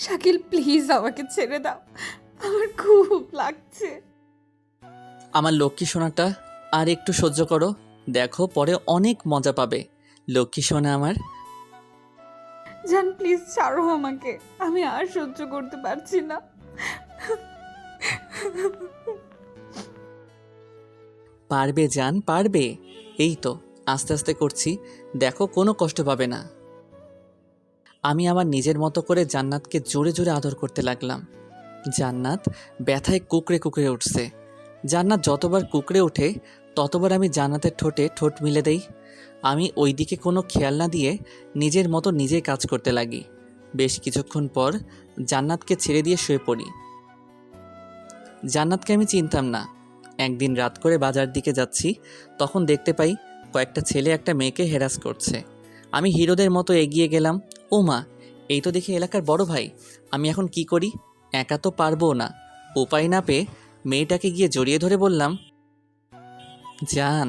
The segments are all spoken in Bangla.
শাকিল প্লিজ আমাকে ছেড়ে দাও, আমার খুব লাগছে। আমার লক্ষ্মী সোনাটা আর একটু সহ্য করো, দেখো পরে অনেক মজা পাবে। লক্ষ্মী সোনা আমার। জান প্লিজ ছাড়ো আমাকে, আমি আর সহ্য করতে পারছি না। পারবে জান, পারবে। এই তো আস্তে আস্তে করছি, দেখো কোনো কষ্ট পাবে না। আমি আমার নিজের মতো করে জান্নাতকে জোরে জোরে আদর করতে লাগলাম। জান্নাত ব্যথায় কুকড়ে কুকড়ে উঠছে। জান্নাত যতবার কুকড়ে ওঠে ততবার আমি জান্নাতের ঠোঁটে ঠোঁট মিলে দেই। আমি ওই দিকে কোনো খেয়াল না দিয়ে নিজের মতো নিজেই কাজ করতে লাগি। বেশ কিছুক্ষণ পর জান্নাতকে ছেড়ে দিয়ে শুয়ে পড়ি। জান্নাতকে আমি চিনতাম না। একদিন রাত করে বাজার দিকে যাচ্ছি, তখন দেখতে পাই কয়েকটা ছেলে একটা মেয়েকে হেরাস করছে। আমি হিরোদের মতো এগিয়ে গেলাম। ও মা, এই তো দেখি এলাকার বড় ভাই। আমি এখন কি করি? একা তো পারবো না। উপায় না পেয়ে মেয়েটাকে গিয়ে জড়িয়ে ধরে বললাম, জান,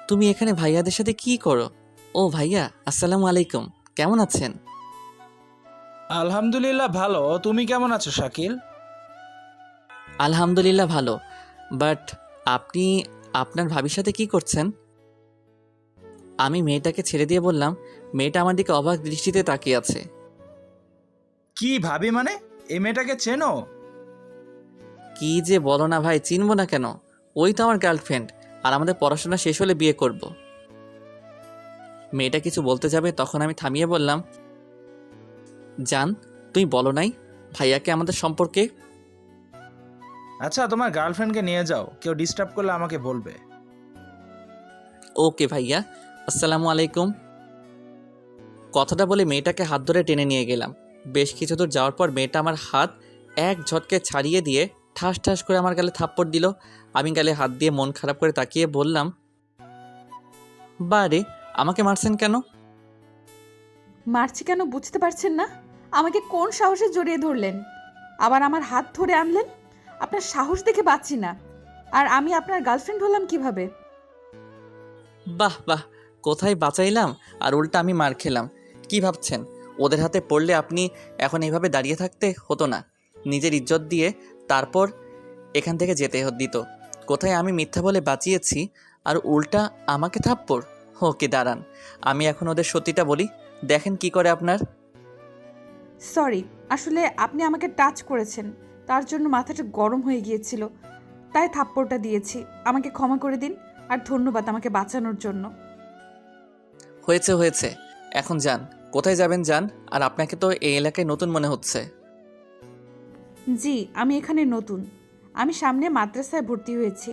তুমি এখানে ভাইয়াদের সাথে কি করো? ও ভাইয়া, আসসালামু আলাইকুম, কেমন আছেন? আলহামদুলিল্লাহ ভালো। তুমি কেমন আছো শাকিল? আলহামদুলিল্লাহ ভালো। বাট আপনি আপনার ভাবির সাথে কি করছেন? আমি মেয়েটাকে ছেড়ে দিয়ে বললাম। মেয়েটা আমার দিকে অবাক দৃষ্টিতে তাকিয়ে আছে। কি ভাবি মানে? এই মেয়েটাকে চেনো? কি যে বলো না ভাই, চিনবো না কেন? ওই তো আমার গার্লফ্রেন্ড, আর আমাদের পড়াশোনা শেষ হলে বিয়ে করব। মেয়েটা কিছু বলতে যাবে, তখন আমি থামিয়ে বললাম, জান, তুই বলো নাই ভাইয়াকে আমাদের সম্পর্কে? আচ্ছা, তোমার গার্লফ্রেন্ডকে নিয়ে যাও, কেউ ডিস্টার্ব করলে আমাকে বলবে। ওকে ভাইয়া, আসসালামু আলাইকুম। কথাটা বলে মেয়েটাকে হাত ধরে টেনে নিয়ে গেলাম। বেশ কিছু দূর যাওয়ার পর মেয়েটা আমার হাত এক ঝটকে ছাড়িয়ে দিয়ে ঠাস ঠাস করে আমার গালে থাপ্পড় দিল। আমি গালে হাত দিয়ে মন খারাপ করে তাকিয়ে বললাম, বারে, আমাকে মারছেন কেন? মারছি কেন বুঝতে পারছেন না? আমাকে কোন সাহসে জড়িয়ে ধরলেন, আবার আমার হাত ধরে আনলেন? আপনার সাহস দেখে পাচ্ছি না। আর আমি আপনার গার্লফ্রেন্ড হলাম কিভাবে? বাহ বাহ, কোথায় বাঁচাইলাম আর উল্টা আমি মার খেলাম। কি ভাবছেন ওদের হাতে পড়লে আপনি এখন এইভাবে দাঁড়িয়ে থাকতে হতো না? নিজের ইজ্জত দিয়ে তারপর এখান থেকে যেতে দিত। কোথায় আমি মিথ্যা বলে বাঁচিয়েছি আর উল্টা আমাকে থাপ্পড়? ওকে দাঁড়ান, আমি এখন ওদের সত্যিটা বলি, দেখেন কি করে আপনার। সরি, আসলে আপনি আমাকে টাচ করেছেন, তার জন্য মাথাটা গরম হয়ে গিয়েছিল, তাই থাপ্পড়টা দিয়েছি। আমাকে ক্ষমা করে দিন, আর ধন্যবাদ আমাকে বাঁচানোর জন্য। হয়েছে হয়েছে, এখন যান। কোথায় যাবেন যান, আর আপনাকে তো এই এলাকায় নতুন মনে হচ্ছে। জি, আমি এখানে নতুন। আমি সামনে মাদ্রাসায় ভর্তি হয়েছি।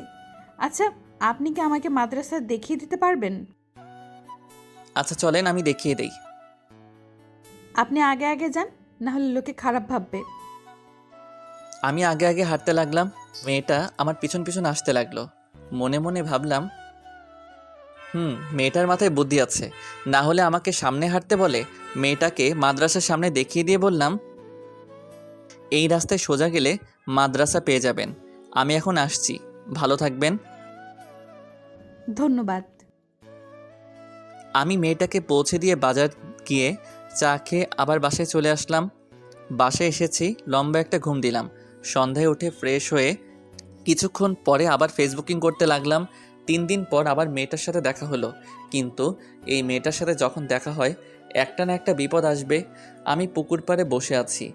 আচ্ছা, আপনি কি আমাকে মাদ্রাসায় দেখিয়ে দিতে পারবেন? আচ্ছা চলেন, আমি দেখিয়ে দেই। আপনি আগে আগে যান, না হলে লোকে খারাপ ভাববে। আমি আগে আগে হাঁটতে লাগলাম। মেয়েটা আমার পিছন পিছন আসতে লাগলো। মনে মনে ভাবলাম, মেয়েটার মাথায় বুদ্ধি আছে। না হলে আমাকে সামনে হাঁটতে বলে, মেয়েটাকে মাদ্রাসার সামনে দেখিয়ে দিয়ে বললাম, এই রাস্তায় সোজা গেলে মাদ্রাসা পেয়ে যাবেন। আমি এখন আসছি, ভালো থাকবেন। ধন্যবাদ। আমি মেয়েটাকে পৌঁছে দিয়ে বাজার গিয়ে চা খেয়ে আবার বাসায় চলে আসলাম। বাসায় এসেছি, লম্বা একটা ঘুম দিলাম। সন্ধ্যায় উঠে ফ্রেশ হয়ে কিছুক্ষণ পরে আবার ফেসবুকিং করতে লাগলাম। 3 দিন পর আবার মেয়েটার সাথে দেখা হলো। কিন্তু এই মেয়েটার সাথে যখন দেখা হয়, একটা না একটা বিপদ আসবে। আমি পুকুর পাড়ে বসে আছি,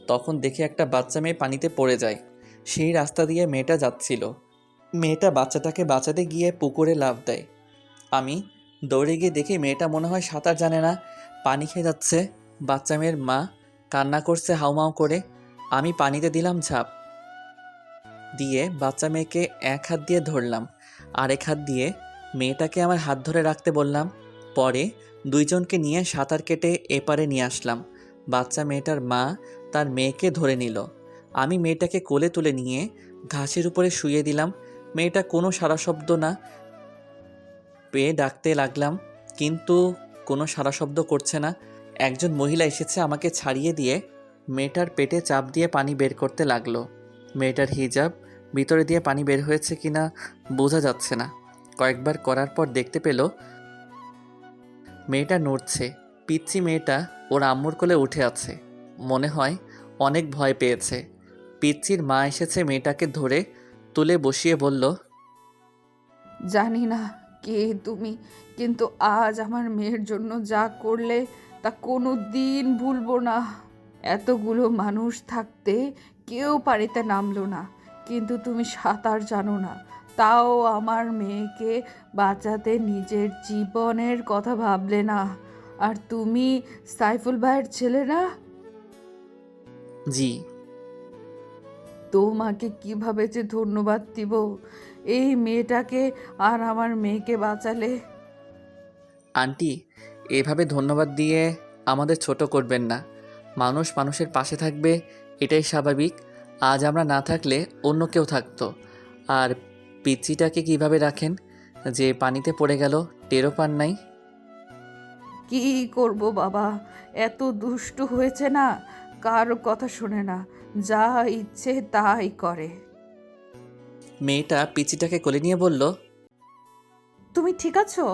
তখন দেখি একটা বাচ্চা মেয়ে পানিতে পড়ে যায়। সেই রাস্তা দিয়ে মেয়েটা যাচ্ছিল। মেয়েটা বাচ্চাটাকে বাঁচাতে গিয়ে পুকুরে লাফ দেয়। আমি দৌড়ে গিয়ে দেখি মেয়েটা মনে হয় সাঁতার জানে না, পানি খেয়ে যাচ্ছে। বাচ্চা মেয়ের মা কান্না করছে হাউমাউ করে। আমি পানিতে দিলাম ঝাঁপ দিয়ে বাচ্চা মেয়েকে এক হাত দিয়ে ধরলাম, আরেক হাত দিয়ে মেয়েটাকে আমার হাত ধরে রাখতে বললাম। পরে দুইজনকে নিয়ে সাঁতার কেটে এপারে নিয়ে আসলাম। বাচ্চা মেয়েটার মা তার মেয়েকে ধরে নিল। আমি মেয়েটাকে কোলে তুলে নিয়ে ঘাসের উপরে শুইয়ে দিলাম। মেয়েটা কোনো সারা শব্দ না পেয়ে ডাকতে লাগলাম, কিন্তু কোনো সারা শব্দ করছে না। একজন মহিলা এসেছে আমাকে ছাড়িয়ে দিয়ে মেয়েটার পেটে চাপ দিয়ে পানি বের করতে লাগলো। মেয়েটার হিজাব ভিতরে দিয়ে পানি বের হয়েছে কিনা বোঝা যাচ্ছে না। কয়েকবার করার পর দেখতে পেল মেয়েটা নড়ছে। পিচ্চি মেয়েটা ওর আম্মুর কোলে উঠে আছে। মনে হয় অনেক ভয় পেয়েছে। পিচ্চির মা এসেছে মেয়েটাকে ধরে তুলে বসিয়ে বলল, জানি না কে তুমি, কিন্তু আজ আমার মেয়ের জন্য যা করলে তা কোনো দিন ভুলবো না। এতগুলো মানুষ থাকতে কেউ পানিতে নামলো না, কিন্তু তুমি সাঁতার জানো না, তাও আমার মেয়েকে বাঁচাতে নিজের জীবনের কথা ভাবলে না। আর তুমি সাইফুল ভাইয়ের ছেলে না? জি। তোমাকে কিভাবে যে ধন্যবাদ দিব, এই মেয়েটাকে আর আমার মেয়েকে বাঁচালে। আন্টি, এভাবে ধন্যবাদ দিয়ে আমাদের ছোট করবেন না। মানুষ মানুষের পাশে থাকবে, এটাই স্বাভাবিক। আজ আমরা না থাকলে অন্য কেউ থাকতো। আর পিচ্চিটাকে কিভাবে রাখেন যে পানিতে পড়ে গেল, টেরও পান নাই? কি করব বাবা, এত দুষ্টু হয়েছে না, কারো কথা শোনে না, যা ইচ্ছে তাই করে। মেয়েটা পিচ্চিটাকে কোলে নিয়ে বলল, তুমি ঠিক আছো?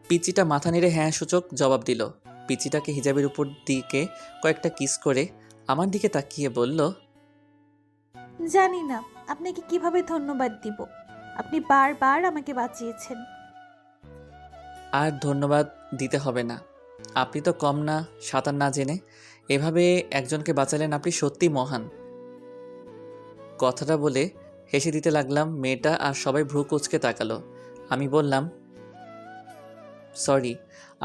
পিচ্চিটা মাথা নেড়ে হ্যাঁ সূচক জবাব দিল। পিচ্চিটাকে হিজাবের উপর দিকে কয়েকটা কিস করে আমার দিকে তাকিয়ে বলল, জানি না আপনাকে কিভাবে ধন্যবাদ দিব। আপনি বারবার আমাকে বাঁচিয়েছেন। আর ধন্যবাদ দিতে হবে না। আপনি তো কম না সাঁতার না জেনে এভাবে একজনকে বাঁচালেন, আপনি সত্যি মহান। কথাটা বলে হেসে দিতে লাগলাম। মেয়েটা আর সবাই ভ্রু কুঁচকে তাকালো। আমি বললাম, সরি,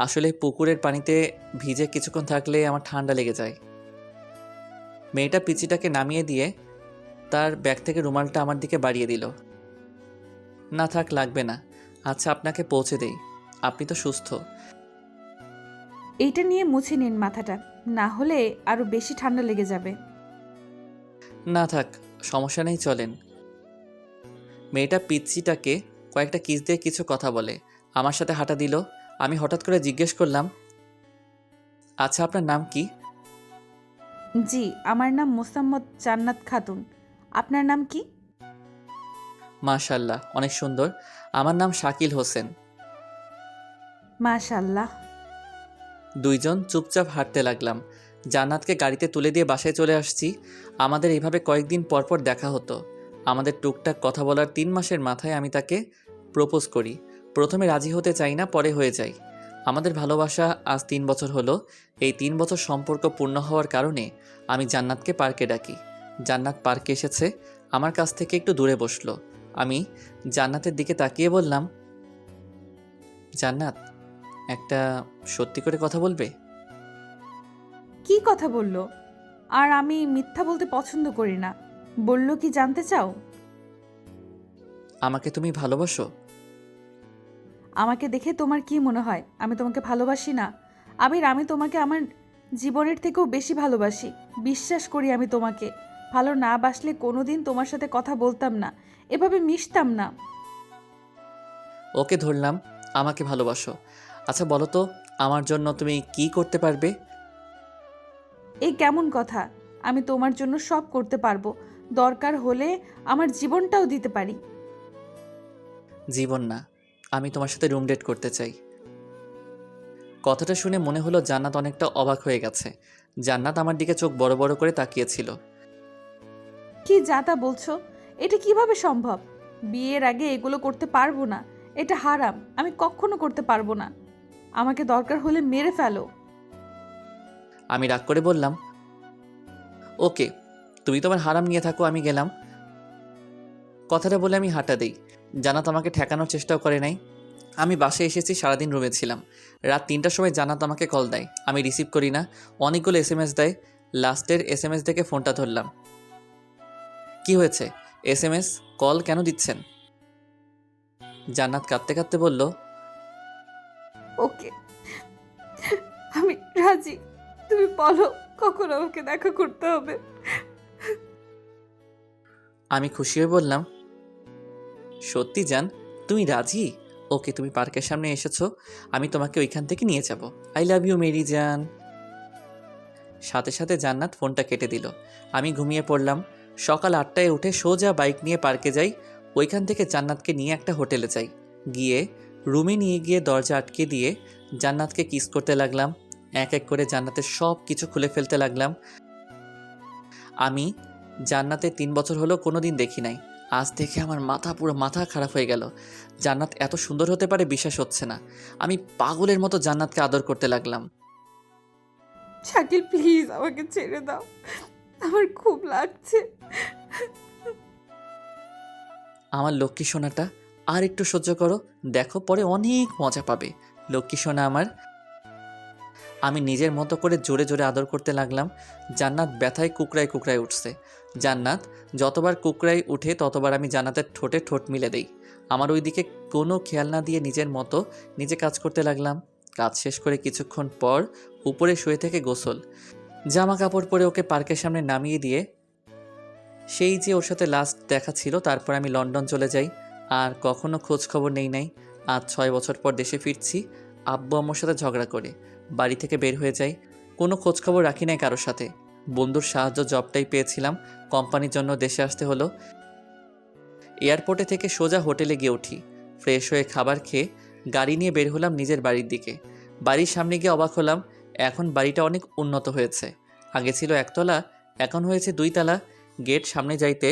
আসলে পুকুরের পানিতে ভিজে কিছুক্ষণ থাকলে আমার ঠান্ডা লেগে যায়। মেয়েটা পিচিটাকে নামিয়ে দিয়ে তার ব্যাগ থেকে রুমালটা আমার দিকে বাড়িয়ে দিল। না থাক, লাগবে না। আচ্ছা, আপনাকে পৌঁছে দেই, আপনি তো সুস্থ। এইটা নিয়ে মুছে নিন মাথাটা, না হলে আরো বেশি ঠান্ডা লেগে যাবে। না থাক, সমস্যা নেই, চলেন। মেয়েটা পিচ্চিটাকে কয়েকটা কিস দিয়ে কিছু কথা বলে আমার সাথে হাঁটা দিল। আমি হঠাৎ করে জিজ্ঞেস করলাম, আচ্ছা আপনার নাম কি? জি, আমার নাম মোসাম্মদ জান্নাত খাতুন। আপনার নাম কি? মাশাল্লাহ, অনেক সুন্দর। আমার নাম শাকিল হোসেন। মাশাল্লাহ। দুইজন চুপচাপ হাঁটতে লাগলাম। জান্নাতকে গাড়িতে তুলে দিয়ে বাসায় চলে আসছি। আমাদের এইভাবে কয়েকদিন পরপর দেখা হতো। আমাদের টুকটাক কথা বলার 3 মাসের মাথায় আমি তাকে প্রপোজ করি। প্রথমে রাজি হতে চাই না, পরে হয়ে যাই। আমাদের ভালোবাসা আজ 3 বছর হলো। এই 3 বছর সম্পর্ক পূর্ণ হওয়ার কারণে আমি জান্নাতকে পার্কে ডাকি। জান্নাত পার্কে এসেছে, আমার কাছ থেকে একটু দূরে বসলো। আমি জান্নাতের দিকে তাকিয়ে বললাম, জান্নাত, একটা সত্যি করে কথা বলবে? কি কথা বললো? আর আমি মিথ্যা বলতে পছন্দ করি না। বললো কি জানতে চাও? আমাকে তুমি ভালোবাসো? আমাকে দেখে তোমার কি মনে হয় আমি তোমাকে ভালোবাসি না? আবির, আমি তোমাকে আমার জীবনের থেকেও বেশি ভালোবাসি। বিশ্বাস করি আমি তোমাকে। ভালো না বাসলে কোনোদিন তোমার সাথে কথা বলতাম না, এভাবে মিশতাম না। ওকে ধরলাম, আমাকে ভালোবাসো। আচ্ছা বলো তো, আমার জন্য তুমি কি করতে পারবে? এই কেমন কথা? আমি তোমার জন্য সব করতে পারবো, দরকার হলে আমার জীবনটাও দিতে পারি। জীবন না, আমি তোমার সাথে রুম ডেট করতে চাই। কথাটা শুনে মনে হলো জান্নাত অনেকটা অবাক হয়ে গেছে। জান্নাত আমার দিকে চোখ বড় বড় করে তাকিয়েছিল। কি যা তা বলছো? এটা কিভাবে সম্ভব? বিয়ের আগে এগুলো করতে পারবো না, এটা হারাম, আমি কখনো করতে পারবো না। আমাকে দরকার হলে মেরে ফেলো। আমি রাগ করে বললাম, ওকে, তুমি তোমার হারাম নিয়ে থাকো, আমি গেলাম। কথাটা বলে আমি হাঁটা দেই। জান্নাত আমাকে ঠেকানোর চেষ্টাও করে নাই। আমি বাসায় এসেছি, সারাদিন রুমে ছিলাম। রাত 3টার সময় জান্নাত আমাকে কল দেয়, আমি রিসিভ করি না। অনেকগুলো SMS দেয়। লাস্টের SMS দেখে ফোনটা ধরলাম। কি হয়েছে? SMS কল কেন দিচ্ছেন? জান্নাত কাঁদতে কাঁদতে বলল, ওকে, আমি রাজি। তুমি বলো কখন আমাকে দেখা করতে হবে। আমি খুশি হয়ে বললাম, সত্যি জান, তুমি রাজি? ওকে, তুমি পার্কের সামনে এসেছো, আমি তোমাকে ওইখান থেকে নিয়ে যাব। আই লাভ ইউ মেরি জান। সাথে সাথে জান্নাত ফোনটা কেটে দিল। আমি ঘুমিয়ে পড়লাম। সকাল 8টায় উঠে সোজা বাইক নিয়ে পার্কে যাই। ওইখান থেকে জান্নাতকে নিয়ে একটা হোটেলে যাই। গিয়ে রুমে নিয়ে গিয়ে দরজা আটকে দিয়ে জান্নাতকে কিস করতে লাগলাম। এক এক করে জান্নাতের সব কিছু খুলে ফেলতে লাগলাম। আমি জান্নাতে 3 বছর হলো কোনো দিন দেখি নাই। আজ দেখে আমার পুরো মাথা খারাপ হয়ে গেল। জান্নাত এত সুন্দর হতে পারে বিশ্বাস হচ্ছে না। আমি পাগলের মতো জান্নাতকে আদর করতে লাগলাম। শাকিল প্লিজ আমাকে ছেড়ে দাও, আমার খুব লাগছে। আমার লক্ষ্মী সোনাটা আর একটু সহ্য করো, দেখো পরে অনেক মজা পাবে। লক্ষ্মী সোনা আমার। আমি নিজের মতো করে জোরে জোরে আদর করতে লাগলাম। জান্নাত ব্যথায় কুকড়ায় কুকড়ায় উঠছে। জান্নাত যতবার কুকড়ায় উঠে ততবার আমি জান্নাতের ঠোঁটে ঠোঁট মিলে দেই। আমার ওই দিকে কোনো খেয়াল না দিয়ে নিজের মতো নিজে কাজ করতে লাগলাম। কাজ শেষ করে কিছুক্ষণ পর উপরে শুয়ে থেকে গোসল, জামা কাপড় পরে ওকে পার্কের সামনে নামিয়ে দিয়ে সেই যে ওর সাথে লাস্ট দেখা ছিল, তারপর আমি লন্ডন চলে যাই। আর কখনো খোঁজ খবর নেই নাই। আজ 6 বছর পর দেশে ফিরছি। আব্বু আম্মুর সাথে ঝগড়া করে বাড়ি থেকে বের হয়ে যাই। কোনো খোঁজ খবর রাখি নাই কারোর সাথে। বন্ধুর সাহায্য জবটাই পেয়েছিলাম, কোম্পানির জন্য দেশে আসতে হলো। এয়ারপোর্টে থেকে সোজা হোটেলে গিয়ে উঠি। ফ্রেশ হয়ে খাবার খেয়ে গাড়ি নিয়ে বের হলাম নিজের বাড়ির দিকে। বাড়ির সামনে গিয়ে অবাক হলাম, এখন বাড়িটা অনেক উন্নত হয়েছে। আগে ছিল 1 তলা, এখন হয়েছে 2 তলা। গেট সামনে যাইতে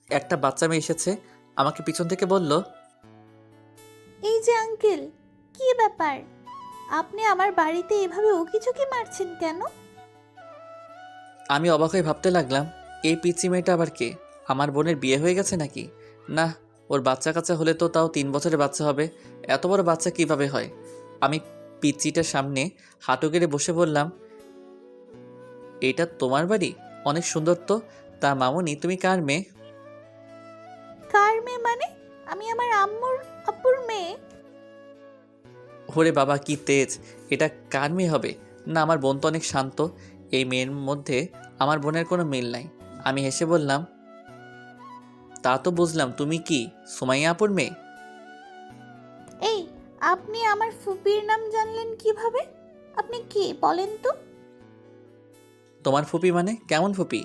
একটা বাচ্চা মেয়ে এসেছে, আমাকে পিছন থেকে বলল, এই যে আঙ্কেল, কি ব্যাপার? আপনি আমার বাড়িতে এভাবে উকিঝুঁকি মারছেন কেন? আমি অবাক হয়ে ভাবতে লাগলাম, এই পিচ্চি মেয়েটা আবার কে? আমার বোনের বিয়ে হয়ে গেছে নাকি? না, ওর বাচ্চা কাচ্চা হলে তো তাও 3 বছরের বাচ্চা হবে। এত বড় বাচ্চা কিভাবে হয়? আমি পিচ্চিটার সামনে হাঁটু গেড়ে বসে বললাম, এটা তোমার বাড়ি? অনেক সুন্দর তো। তা মামুনি, তুমি কার মেয়ে? কার মেয়ে মানে? আমি আমার আপুর মেয়ে। ওরে বাবা, কি তেজ! এটা কার মেয়ে হবে? না, আমার বোন তো অনেক শান্ত। এই মেয়ের মধ্যে আমার বোনের কোনো মিল নাই। আমি হেসে বললাম, তা তো বুঝলাম, তুমি কি সুমাইয়া আপুর মেয়ে? এই, আপনি আমার ফুপির নাম জানলেন কিভাবে? আপনি কে বলেন তো? তোমার ফুপি মানে কেমন ফুপি?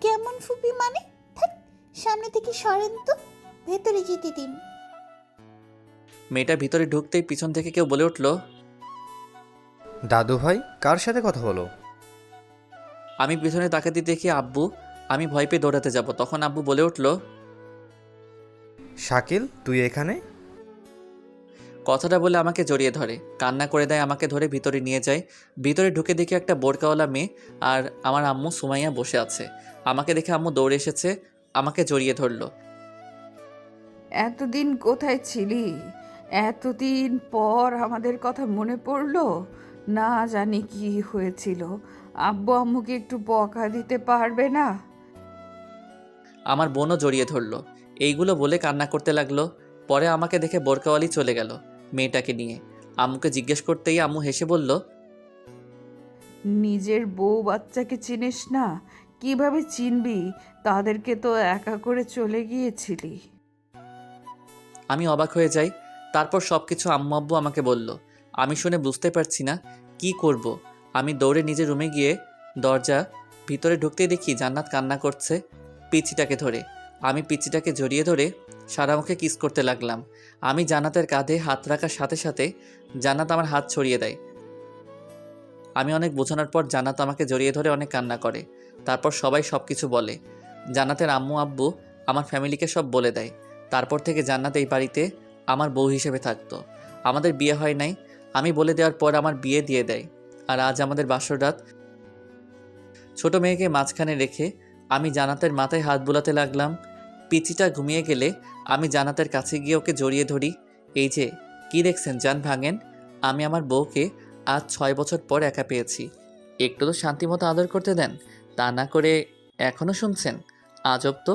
কেমন ফুপি মানে? ধ্যাৎ, সামনে থেকে সরেন তো, ভেতরে যেতে দিন। মেয়েটা ভিতরে ঢুকতেই পিছন থেকে কেউ বলে উঠল, দাদু ভাই কার সাথে কথা বলো? আমি পিছনে তাকাতে দেখি আব্বু। আমি ভয় পেয়ে দৌড়াতে যাব, তখন আব্বু বলে উঠল, শাকিল তুই এখানে? কথাটা বলে আমাকে জড়িয়ে ধরে, কান্না করে দেয়, আমাকে ধরে ভিতরে নিয়ে যায়। ভিতরে ঢুকে দেখি একটা বোরকাওয়ালা মেয়ে আর আমার আম্মু সুমাইয়া বসে আছে। আমাকে দেখে আম্মু দৌড়ে এসেছে, আমাকে জড়িয়ে ধরলো। এতদিন কোথায় ছিলি? এতদিন পর আমাদের কথা মনে পড়লো? না জানি কি হয়েছিল, আব্বু আম্মুকে একটু বকা দিতে পারবে না? আমার বোনও জড়িয়ে ধরলো। এইগুলো বলে কান্না করতে লাগলো। পরে আমাকে দেখে বোরকাওয়ালি চলে গেল মেয়েটাকে নিয়ে। আম্মুকে জিজ্ঞেস করতেই আম্মু হেসে বলল, নিজের বউ বাচ্চাকে চিনিস না? কিভাবে চিনবি? তাদেরকে তো একা করে চলে গিয়েছিলি। আমি অবাক হয়ে যাই। তারপর সব কিছু আম্মু আব্বু আমাকে বলল। আমি শুনে বুঝতে পারছি না কি করব। আমি দৌড়ে নিজের রুমে গিয়ে দরজা ভিতরে ঢুকতেই দেখি জান্নাত কান্না করছে পিচিটাকে ধরে। আমি পিচিটাকে জড়িয়ে ধরে সারা মুখে কিস করতে লাগলাম। আমি জান্নাতের কাঁধে হাত রাখার সাথে সাথে জান্নাত আমার হাত ছড়িয়ে দেয়। আমি অনেক বোঝানোর পর জান্নাত আমাকে জড়িয়ে ধরে অনেক কান্না করে। তারপর সবাই সব কিছু বলে। জান্নাতের আম্মু আব্বু আমার ফ্যামিলিকে সব বলে দেয়। তারপর থেকে জান্নাত এই বাড়িতে আমার বউ হিসেবে থাকতো। আমাদের বিয়ে হয় নাই। আমি বলে দেওয়ার পর আমার বিয়ে দিয়ে দেয়। আর আজ আমাদের বাসর রাত। ছোট মেয়েকে মাঝখানে রেখে আমি জান্নাতের মাথায় হাত বুলাতে লাগলাম। পিচিটা ঘুমিয়ে গেলে আমি জান্নাতের কাছে গিয়ে ওকে জড়িয়ে ধরি। এই যে, কি দেখছেন জান ভাঙেন? আমি আমার বউকে আজ 6 বছর পর একা পেয়েছি। একটু তো শান্তিমতো আদর করতে দেন, তা না করে এখনও শুনছেন? আজব তো।